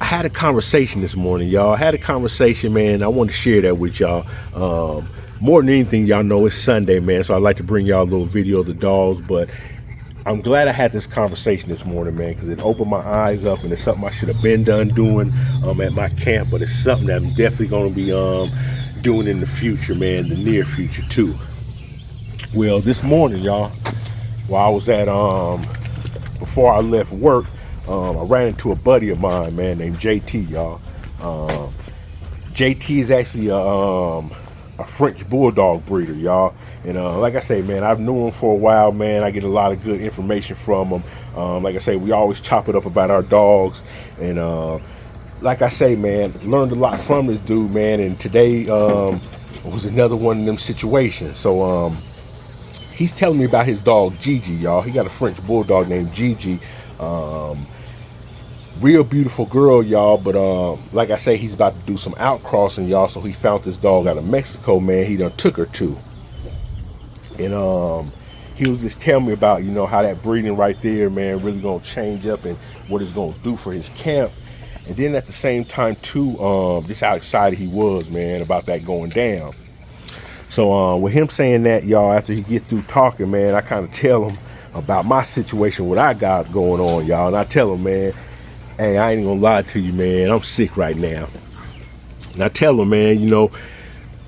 had a conversation this morning, y'all. I had a conversation, man. I want to share that with y'all. More than anything, y'all know it's Sunday, man. So I'd like to bring y'all a little video of the dogs. But I'm glad I had this conversation this morning, man, because it opened my eyes up, and it's something I should have been done doing at my camp. But it's something that I'm definitely going to be doing in the future, man, the near future too. Well, this morning, y'all, while I was at before I left work, I ran into a buddy of mine, man, named JT, y'all. JT is actually a French bulldog breeder, y'all. And like I say, man, I've known him for a while, man. I get a lot of good information from him. Like I say, we always chop it up about our dogs. And like I say, man, learned a lot from this dude, man. And today was another one of them situations. So he's telling me about his dog, Gigi, y'all. He got a French bulldog named Gigi. Real beautiful girl, y'all, but like I say, he's about to do some outcrossing, y'all, so he found this dog out of Mexico, man. He done took her to. And he was just telling me about, you know, how that breeding right there, man, really gonna change up and what it's gonna do for his camp. And then at the same time too, just how excited he was, man, about that going down. So with him saying that, y'all, after he get through talking, man, I kind of tell him about my situation, what I got going on, y'all. And I tell him, man, hey, I ain't gonna lie to you, man, I'm sick right now. And I tell him, man, you know,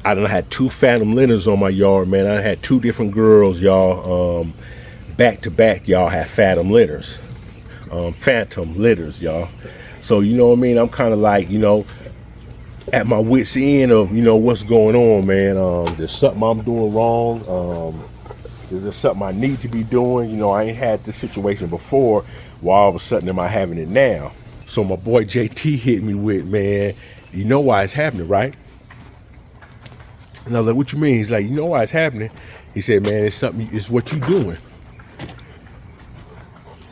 I done had 2 phantom litters on my yard, man. I had 2 different girls, y'all, back to back, y'all, had phantom litters, y'all. So, you know what I mean? I'm kind of like, you know, at my wit's end of, you know, what's going on, man. There's something I'm doing wrong. Is there something I need to be doing? You know, I ain't had this situation before. Why all of a sudden am I having it now? So my boy JT hit me with, man, you know why it's happening, right? And I was like, what you mean? He's like, you know why it's happening? He said, man, it's something, it's what you doing.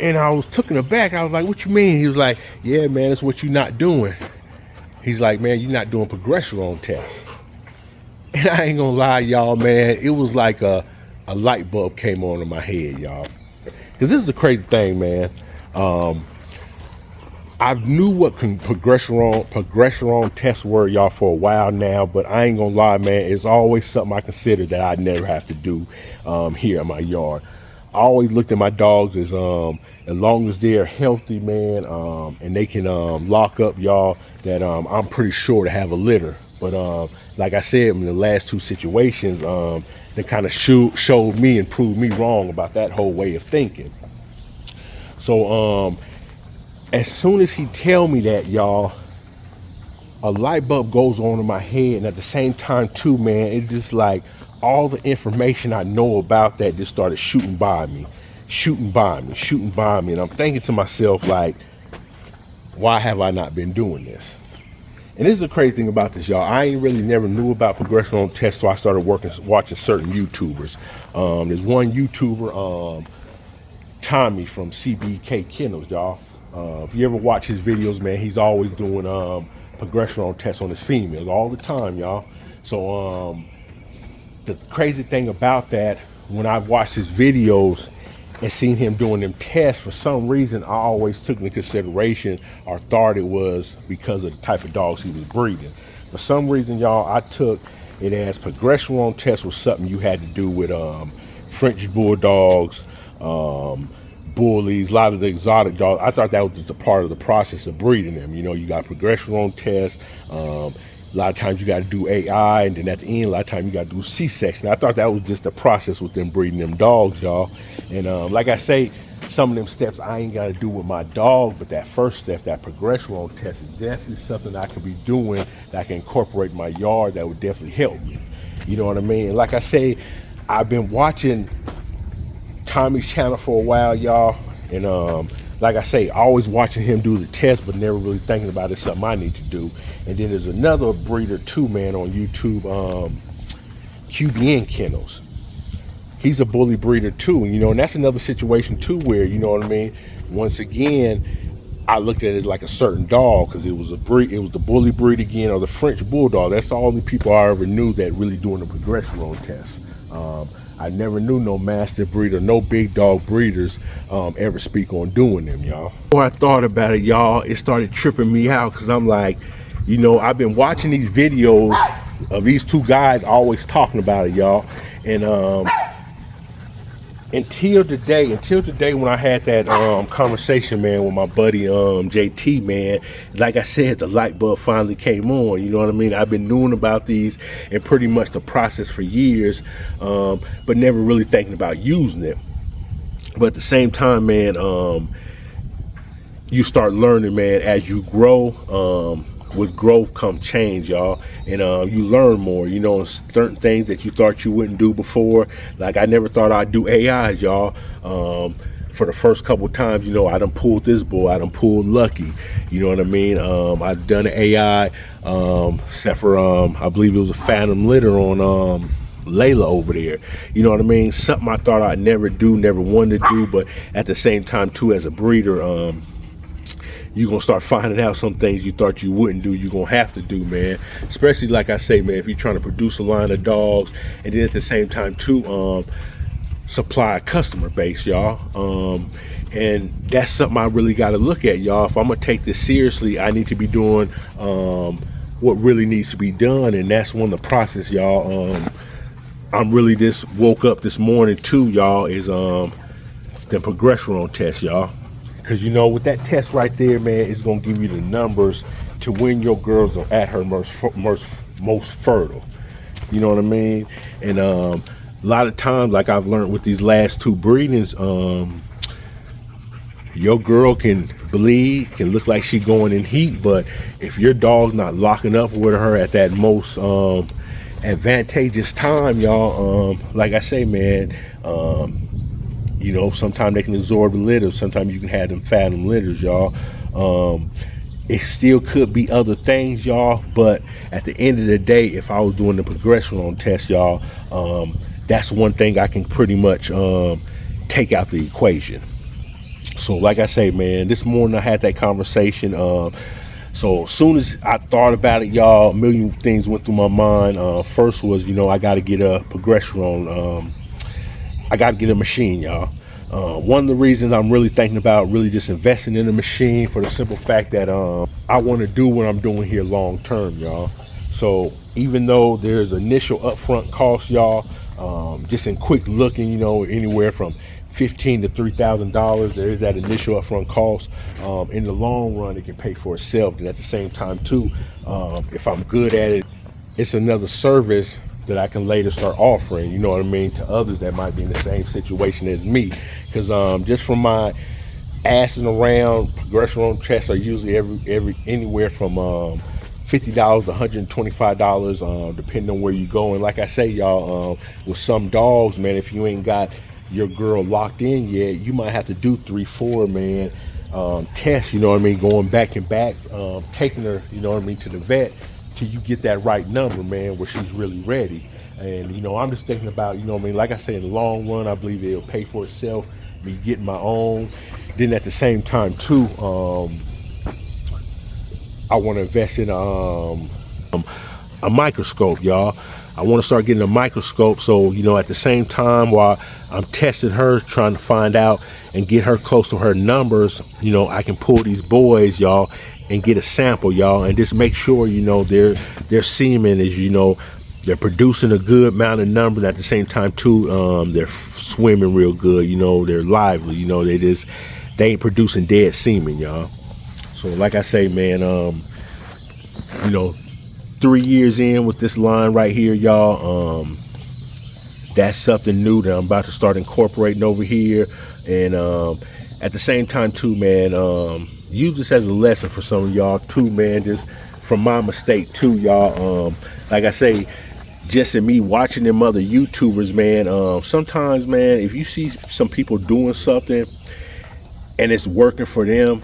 And I was taken aback. I was like, what you mean? He was like, yeah, man, it's what you not doing. He's like, man, you're not doing progesterone tests. And I ain't gonna lie, y'all, man, it was like a light bulb came on in my head, y'all. Because this is the crazy thing, man. I knew what progesterone tests were, y'all, for a while now, but I ain't gonna lie, man, it's always something I consider that I never have to do here in my yard. I always looked at my dogs as long as they're healthy, man, and they can lock up, y'all, that I'm pretty sure to have a litter. But like I said, in the last 2 situations, they kind of showed me and proved me wrong about that whole way of thinking. So as soon as he tell me that, y'all, a light bulb goes on in my head, and at the same time too, man, it's just like all the information I know about that just started shooting by me, and I'm thinking to myself, like, why have I not been doing this? And this is the crazy thing about this, y'all. I ain't really never knew about progesterone tests, so I started watching certain YouTubers. There's one YouTuber, Tommy from CBK Kennels, y'all. If you ever watch his videos, man, he's always doing progesterone tests on his females all the time, y'all. So the crazy thing about that, when I watched his videos and seen him doing them tests, for some reason I always took into consideration or thought it was because of the type of dogs he was breeding. For some reason, y'all, I took it as progesterone tests was something you had to do with French bulldogs, bullies, a lot of the exotic dogs. I thought that was just a part of the process of breeding them. You know, you got progesterone tests. A lot of times you got to do AI, and then at the end, a lot of times you got to do C-section. I thought that was just the process with them breeding them dogs, y'all. And like I say, some of them steps I ain't got to do with my dog, but that first step, that progesterone test, is definitely something I could be doing that I can incorporate in my yard that would definitely help me. You know what I mean? And like I say, I've been watching Tommy's channel for a while, y'all, and like I say, always watching him do the test, but never really thinking about it. It's something I need to do. And then there's another breeder too, man, on YouTube, QBN Kennels. He's a bully breeder too, and you know, and that's another situation too, where, you know what I mean, once again, I looked at it like a certain dog, because it was a breed, it was the bully breed again, or the French bulldog. That's the only people I ever knew that really doing the progesterone test. I never knew no mastiff breeder, no big dog breeders ever speak on doing them, y'all. The more I thought about it, y'all, it started tripping me out, because I'm like, you know, I've been watching these videos of these two guys always talking about it, y'all. And until today when I had that conversation, man, with my buddy JT, man, like I said, the light bulb finally came on. You know what I mean? I've been knowing about these and pretty much the process for years, but never really thinking about using it. But at the same time, man, you start learning, man, as you grow. With growth come change, y'all, and you learn more, you know, certain things that you thought you wouldn't do before. Like, I never thought I'd do AIs, y'all. For the first couple of times, you know, I done pulled this boy, I done pulled Lucky, you know what I mean? I've done an AI, except for I believe it was a phantom litter on Layla over there, you know what I mean? Something I thought I'd never do, never wanted to do, but at the same time too, as a breeder, you're going to start finding out some things you thought you wouldn't do, you're going to have to do, man. Especially, like I say, man, if you're trying to produce a line of dogs, and then at the same time, too, supply a customer base, y'all. And that's something I really got to look at, y'all. If I'm going to take this seriously, I need to be doing what really needs to be done, and that's one of the process, y'all. I'm really just woke up this morning, too, y'all, is the progesterone test, y'all. Because, you know, with that test right there, man, it's going to give you the numbers to when your girls are at her most fertile. You know what I mean? And a lot of times, like I've learned with these last two breedings, your girl can bleed, can look like she going in heat, but if your dog's not locking up with her at that most advantageous time, y'all, like I say, man, you know, sometimes they can absorb the litters. Sometimes you can have them phantom litters, y'all. It still could be other things, y'all. But at the end of the day, if I was doing the progesterone test, y'all, that's one thing I can pretty much take out the equation. So like I say, man, this morning I had that conversation. So as soon as I thought about it, y'all, a million things went through my mind. First was, you know, I got to get a progesterone. I got to get a machine, y'all. One of the reasons I'm really thinking about really just investing in a machine, for the simple fact that I want to do what I'm doing here long term, y'all. So even though there's initial upfront cost, y'all, just in quick looking, you know, anywhere from $1,500 to $3,000, there is that initial upfront cost. In the long run, it can pay for itself. And at the same time, too, if I'm good at it, it's another service that I can later start offering, you know what I mean, to others that might be in the same situation as me. Because just from my assing around, progesterone tests are usually anywhere from $50 to $125, depending on where you go. And like I say, y'all, with some dogs, man, if you ain't got your girl locked in yet, you might have to do 3-4, man, tests, you know what I mean, going back and back, taking her, you know what I mean, to the vet, till you get that right number, man, where she's really ready. And, you know, I'm just thinking about, you know what I mean, like I say, in the long run, I believe it'll pay for itself, me getting my own. Then at the same time, too, I want to invest in a microscope, y'all. I want to start getting a microscope, so, you know, at the same time while I'm testing her, trying to find out and get her close to her numbers, you know, I can pull these boys, y'all, and get a sample, y'all, and just make sure, you know, their semen is, you know, they're producing a good amount of numbers. At the same time, too, they're swimming real good, you know, they're lively, you know, they ain't producing dead semen, y'all. So like I say, man, you know, 3 years in with this line right here, y'all, that's something new that I'm about to start incorporating over here. And at the same time, too, man, use this as a lesson for some of y'all too, man, just from my mistake too, y'all. Like I say, just in me watching them other YouTubers, man, sometimes, man, if you see some people doing something and it's working for them,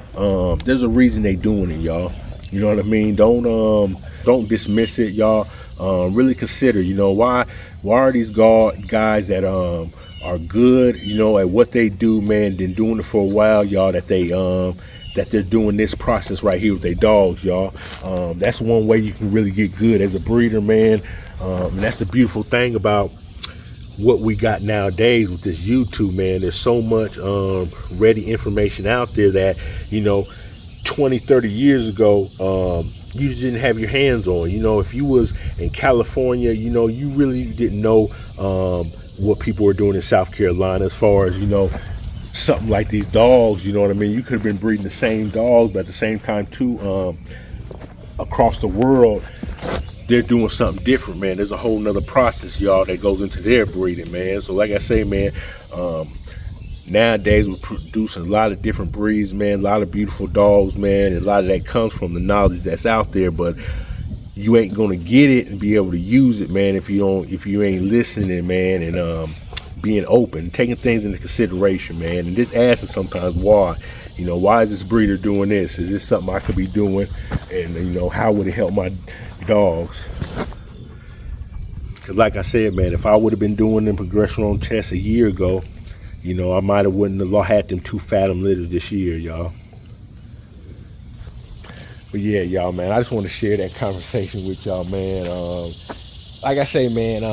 there's a reason they doing it, y'all. You know what I mean? Don't dismiss it, y'all. Really consider, you know, why are these guys that are good, you know, at what they do, man, been doing it for a while, y'all, that they're doing this process right here with their dogs, y'all. That's one way you can really get good as a breeder, man. And that's the beautiful thing about what we got nowadays with this YouTube, man. There's so much ready information out there that, 20, 30 years ago, you just didn't have your hands on. If you was in California, you really didn't know what people were doing in South Carolina as far as, something like these dogs, you know what I mean? You could have been breeding the same dogs, but at the same time too, across the world, they're doing something different, man. There's a whole nother process, y'all, that goes into their breeding, man. So like I say, man, nowadays we're producing a lot of different breeds, man, a lot of beautiful dogs, man, and a lot of that comes from the knowledge that's out there, but you ain't gonna get it and be able to use it, man, if you ain't listening, man, and being open, taking things into consideration, man, and just asking sometimes why. Why is this breeder doing this? Is this something I could be doing? And how would it help my dogs? Because like I said, man, if I would have been doing them progesterone tests a year ago, I might have wouldn't have had them 2 fathom litters this year, y'all. But yeah, y'all, man, I just want to share that conversation with y'all, man. Like I say, man,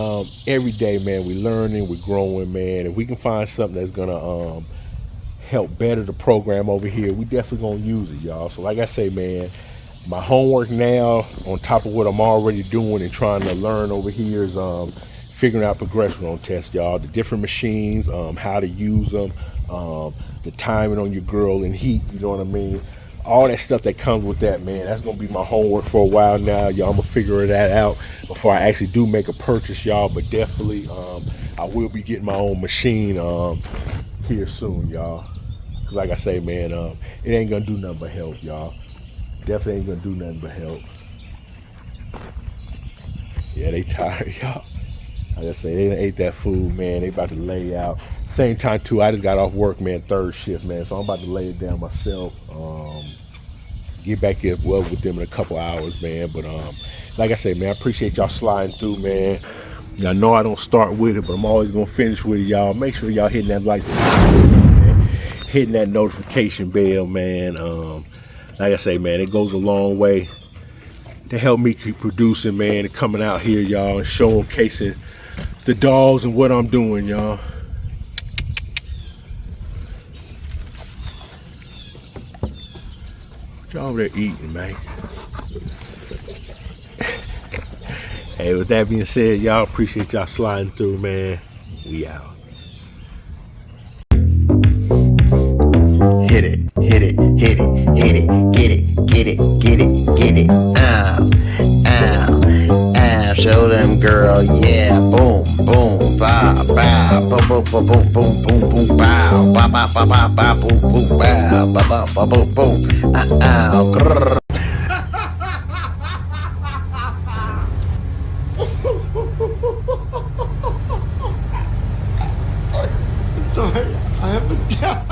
every day, man, we learning, we're growing, man. If we can find something that's gonna help better the program over here, we definitely gonna use it, y'all. So like I say, man, my homework now, on top of what I'm already doing and trying to learn over here, is figuring out progesterone tests, y'all. The different machines, how to use them, the timing on your girl and heat, you know what I mean? All that stuff that comes with that, man. That's gonna be my homework for a while now, y'all. I'm gonna figure that out before I actually do make a purchase, y'all. But definitely, I will be getting my own machine here soon, y'all. Like I say, man, it ain't gonna do nothing but help, y'all. Definitely ain't gonna do nothing but help. Yeah, they tired, y'all. Like I say, they done ate that food, man. They about to lay out. Same time too, I just got off work, man, 3rd shift, man. So I'm about to lay it down myself. Get back in with them in a couple hours, man. But like I say, man, I appreciate y'all sliding through, man. Y'all know I don't start with it, but I'm always gonna finish with it, y'all. Make sure y'all hitting that like, man. Hitting that notification bell, man. Like I say, man, it goes a long way to help me keep producing, man, and coming out here, y'all, and showcasing the dogs and what I'm doing, y'all. What y'all over there eating, man? Hey, with that being said, y'all, appreciate y'all sliding through, man. We out. Hit it, hit it, hit it, hit it, get it, get it, get it, get it. Show them, girl, yeah. Boom, boom, bow, bow, boom, boom, boom, boom, boom, boom, boom, bow, bow, bow, bow, bow, bow, boom, boom, bow, bow, bow, bow, boom, boom. Grrr. Sorry, I haven't.